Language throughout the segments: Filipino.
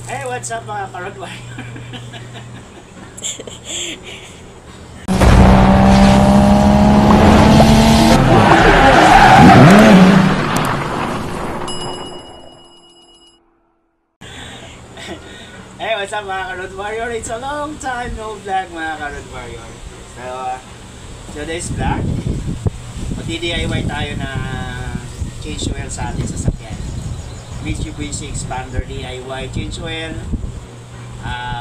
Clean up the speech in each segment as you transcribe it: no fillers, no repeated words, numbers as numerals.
Hey, what's up mga ka-road warrior? Hey, what's up mga ka-road warrior? It's a long time no vlog mga ka-road warrior. So, today's vlog, mag-DIY tayo na change oil sa ating sasakyan. Mitsubishi Expander DIY change oil,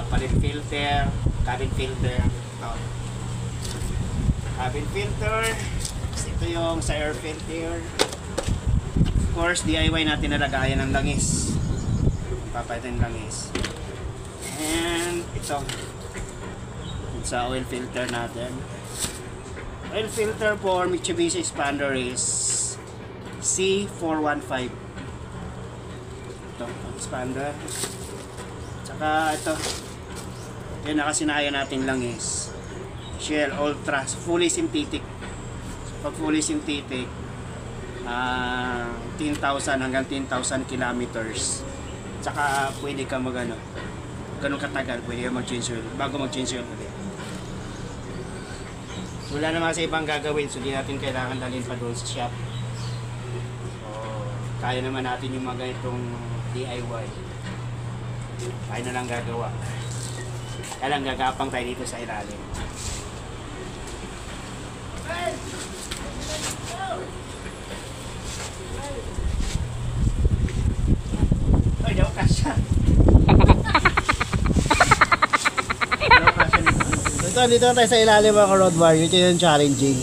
palit filter, cabin filter, ito. Cabin filter, ito yung sa air filter. Of course, DIY natin nalagayan ng langis. Papalitan ng langis. And ito sa oil filter natin. Oil filter for Mitsubishi Expander is C415. Ito, expander. Tsaka ito, yung nakasinaya natin langis, Shell Ultra, fully synthetic. So, pag fully synthetic, 10,000 hanggang 10,000 kilometers. Tsaka pwede ka ganun katagal, pwede ka mag-change oil bago mag-change oil ulit. Wala naman sa ibang gagawin, so di natin kailangan dalhin pa doon sa shop. So, kaya naman natin yung mga ganitong DIY. Kaya na lang gagawa. Kaya lang gagapang tayo dito sa ilalim. Ay, daw kasya. Dito tayo sa ilalim mga road warrior. Ito yung challenging.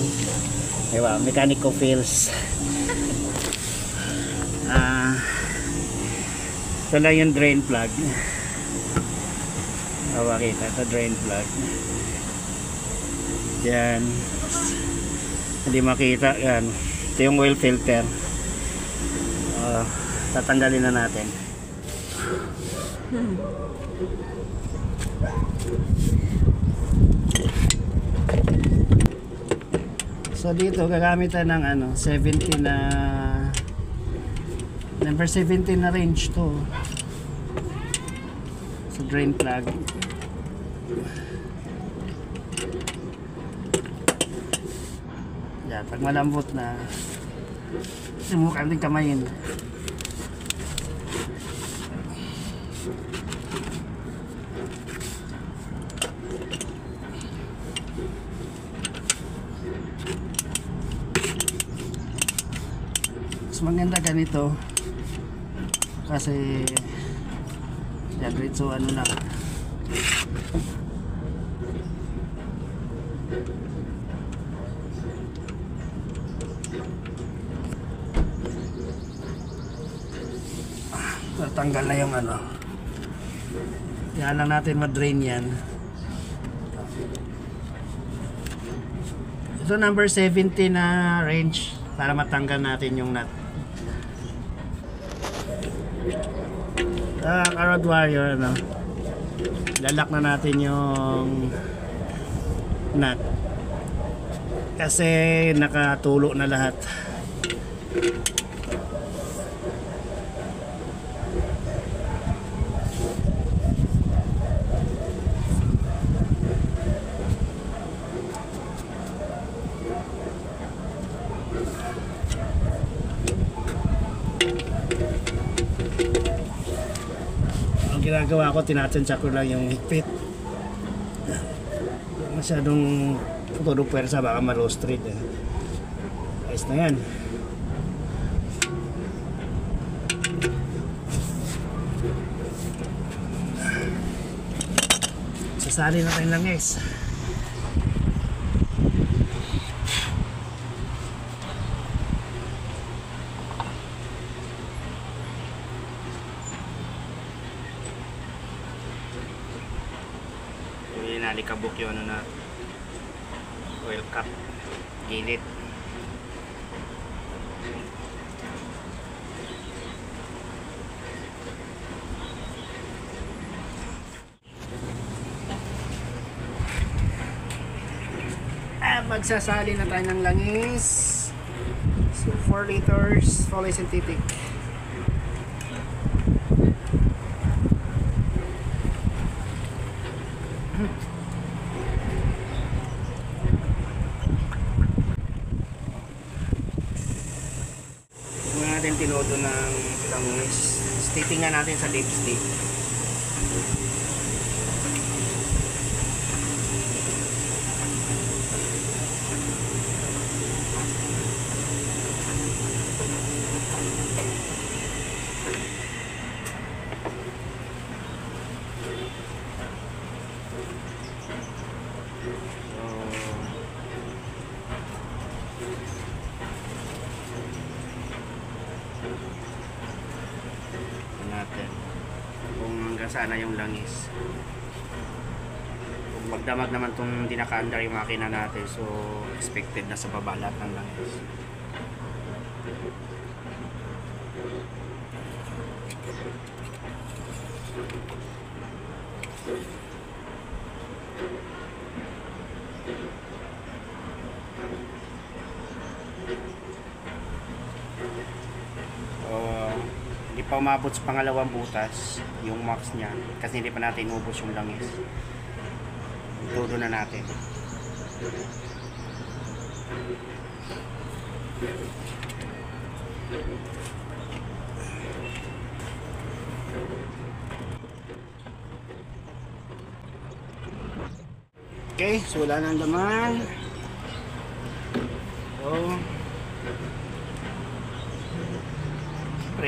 Diba? Mechanical feels. Ito lang yung drain plug. Makita, ito drain plug. Yan. Hindi makita. Yan. Ito yung oil filter. Tatanggalin na natin. So dito gagamitan ng 17 na number 17 na range to. So drain plug. Yan, pag malambot na, simukan din kamayin. Mas maganda ganito kasi yan, so ano lang tatanggal na yung yan lang natin ma-drain yan. Ito number 70 na range para matanggal natin yung nut. Road warrior, lalak na natin yung nut kasi nakatulo na lahat. Ginagawa ko, tinatansya ko lang yung higpit. Masyadong todo puwersa, baka ma-rostrate. Ayos na yan. Sasali na tayong langis. Nalikabok yung na oil cap gilid. Magsasali na tayo ng langis. So 4 liters fully synthetic. tinodo ng langis. Titingnan natin sa lipstick. Natin kung hanggang sana yung langis. Kung magdamag naman itong dinaka-under yung makina natin, so expected na sa baba lahat ng langis. Hindi pa umabot sa pangalawang butas yung max niya kasi hindi pa natin ubos yung langis. Todo na natin. Okay, so wala nang laman. So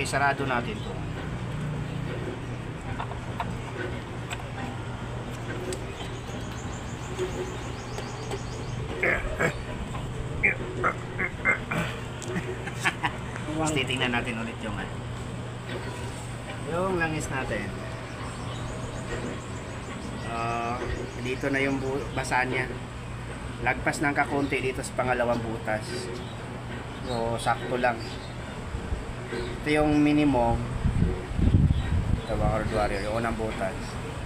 sarado natin to. Titingnan natin ulit yung langis natin. Dito na yung basa niya. Lagpas ng kakunti dito sa pangalawang butas. So sakto lang. Ito yung minimum. Ito ba, Road Warrior, yung unang butas.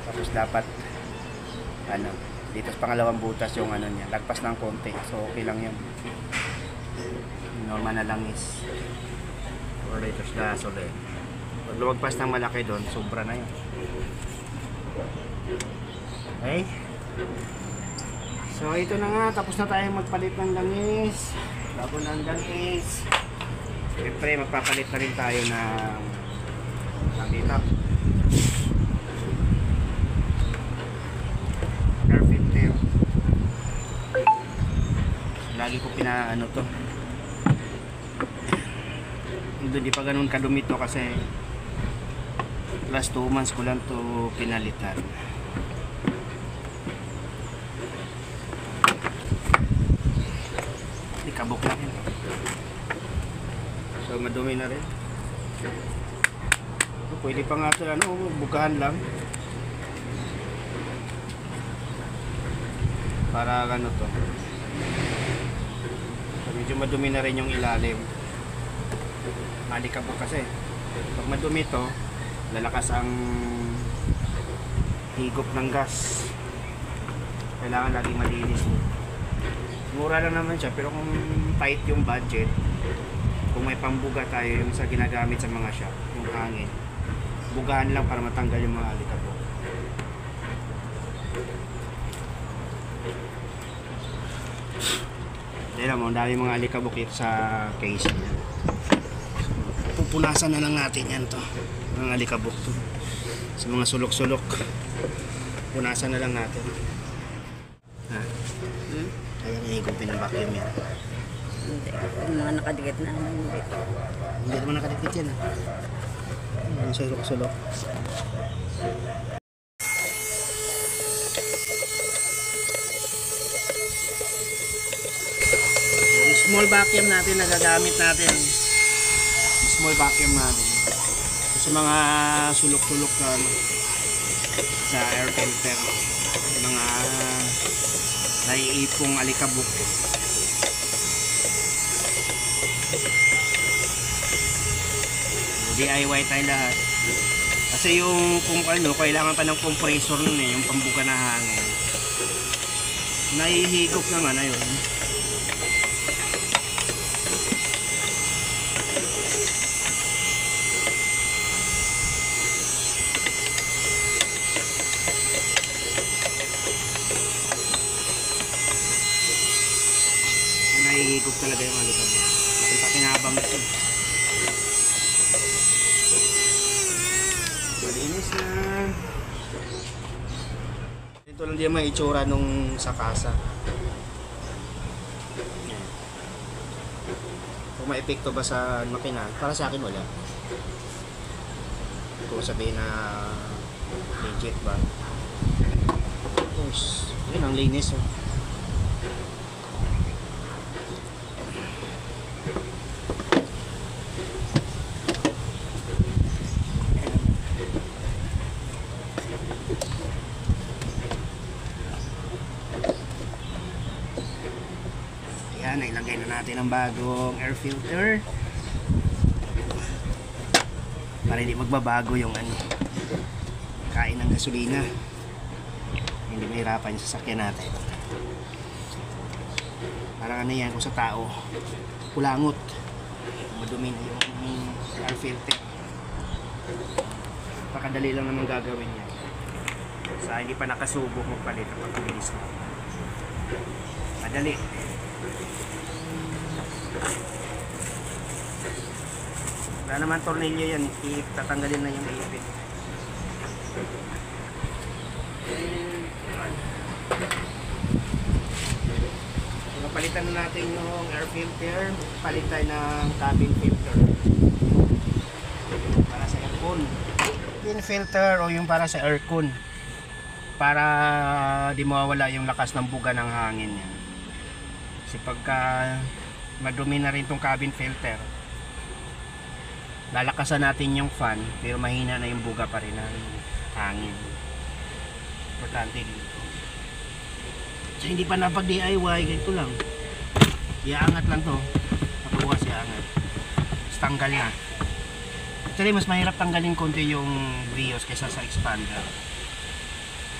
Tapos dapat dito sa pangalawang butas yung niya, lagpas ng konti. So okay lang yun. Normal na langis. Or dito sa gasoline. Pag lumagpas ng malaki doon, sobra na yun. Okay. So ito na nga, tapos na tayo magpalit ng langis. Bago ng langis. Siyempre, magpapalit na rin tayo ng dito. Air filter. Lagi ko pinaano to. Hindi pa ganun kadumi to kasi last 2 months ko lang to pinalitan. Kabok lang yun. So madumi na rin. Pwede pa nga ito bukahan lang para to. So, medyo madumi na rin yung ilalim. Malikabok kasi pag madumi to, lalakas ang higop ng gas. Kailangan laging malinis. Mura lang naman siya, pero kung tight yung budget, kung may pambuga tayo yung sa ginagamit sa mga shop, yung hangin, bugahan lang para matanggal yung mga alikabok. Tignan mo, ang dami mga alikabok ito sa case niya. Pupunasan na lang natin yan to, mga alikabok to. Sa mga sulok-sulok, punasan na lang natin. Ayan, higupin ng vacuum yan. Hindi, mga nakadikit na naman. Hindi naman nakadikit yan. Ayan, sulok-sulok. Yung small vacuum natin, nagagamit natin. Small vacuum natin. Sa mga sulok-sulok na sa air filter. Mga naiipong alikabok. DIY tayo lahat. Kasi yung kung kailangan pa ng compressor nun yung pambuka na hangin. Naihigop naman na yun. Nahihigop talaga yung alikabok. Nakita kinabang ito. Linis na. Ito lang din may itsura nung sa kasa. Yan. Kung maepekto ba sa makina, para sa akin wala. Kung sabihin na legit ba. Tapos, yun ang linis. Oh. Ayan, ilagay na natin ang bagong air filter para hindi magbabago yung kain ng gasolina, hindi mahirapan yung sasakyan natin. Parang yan kung sa tao kulangot, madumi na yung air filter. Pakadali lang naman gagawin yan sa hindi pa nakasubok magpalit, napakabilis na madali. Wala naman tornilyo yan, tatanggalin na yung ipit. Palitan na natin yung air filter, palit tayo ng cabin filter para sa aircon. Cabin filter o yung para sa aircon, para di mawawala yung lakas ng buga ng hangin yan. Kasi pagka madumi na rin tong cabin filter, lalakasan natin yung fan pero mahina na yung buga pa rin ng hangin. Importante dito. So hindi pa napag DIY, ganito lang. Iaangat lang to. Nakubukas iangat. Tapos tanggal na. Actually mas mahirap tanggalin konti yung Vios kaysa sa expander.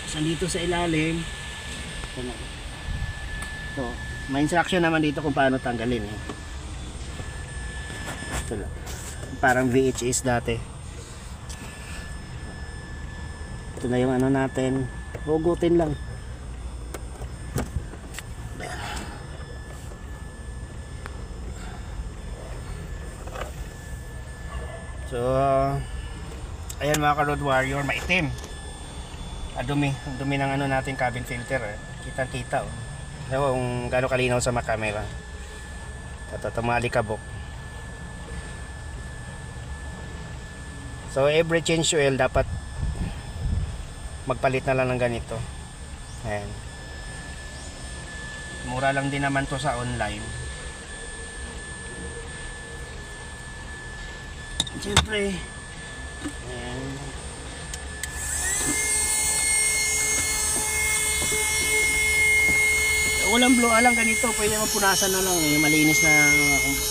So dito sa ilalim, ito, may instruction naman dito kung paano tanggalin eh. Ito lang. Parang VHS dati. Ito na yung ano natin. Hugutin lang. So, ayan mga ka-Road Warrior, maitim. Dumi. Ang dumi ng ano natin cabin filter eh. Kitang-kita oh. Diba kung gaano kalinaw sa mga camera. Ito, tumalikabok. So every change oil dapat magpalit na lang ng ganito. Ayan. Mura lang din naman to sa online. Siyempre, ayan. Walang blow lang ganito, pwede naman punasan na lang eh, malinis na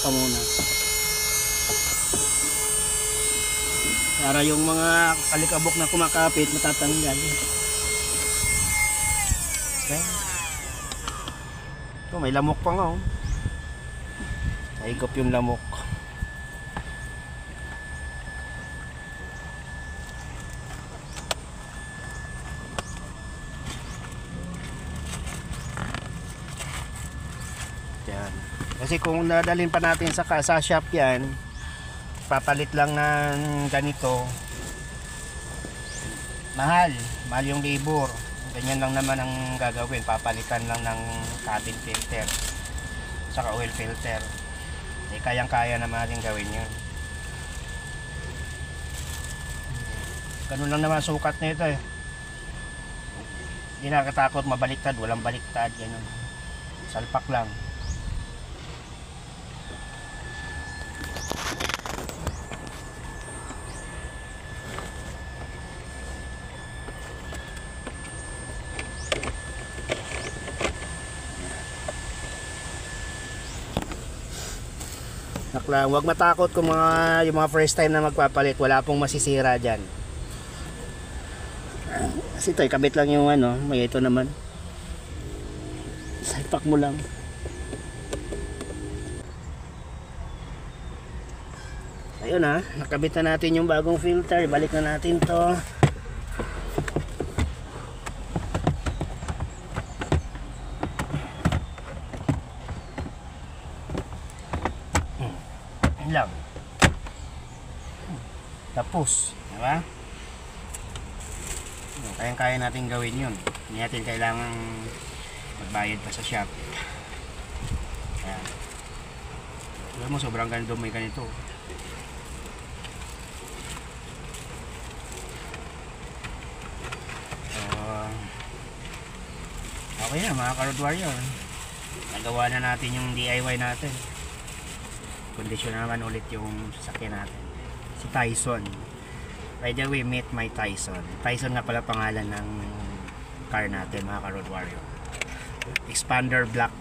pamuna. Para yung mga kalikabok na kumakapit matatanggal. Okay. Ito, may lamok pa nga oh. Naigop yung lamok. Yan. Kasi kung dadalhin pa natin sa shop yan, papalit lang ng ganito, mahal yung labor. Ganyan lang naman ang gagawin, papalitan lang ng cabin filter saka oil filter. Kayang-kaya naman natin gawin yun. Ganun lang naman sukat nito eh. Hindi nakakatakot mabaliktad, walang baliktad, ganun. Salpak lang. Nakla, huwag matakot kung yung mga first time na magpapalit, wala pong masisira dyan. Kasi ito, kabit lang yung ano, may ito naman. Salpak mo lang. Ayun ha, nakabit na natin yung bagong filter, balik na natin to. Lang. Tapos, diba? Kayang-kaya natin gawin yun. Hindi natin kailangang magbayad pa sa shop. Ayan. Alam mo, sobrang ganda may ganito. So, okay na mga ka-Road Warrior. Nagawa na natin yung DIY natin. Kondisyon naman ulit yung sasakyan natin. Si Tyson. By the way, meet my Tyson. Tyson nga pala pangalan ng car natin mga ka-Road Warrior. Expander Black.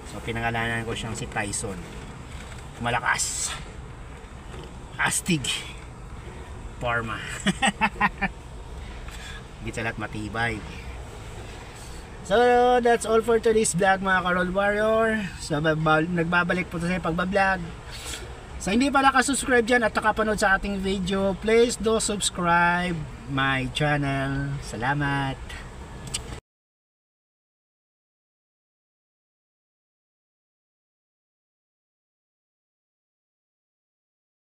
So pinangalanan ko siyang si Tyson. Malakas. Astig. Parma. Higit sa lahat matibay. So that's all for today's vlog mga ka-Road Warrior. So nagbabalik po sa pagbablog. So hindi pa nakasubscribe dyan at nakapanood sa ating video, please do subscribe my channel. Salamat.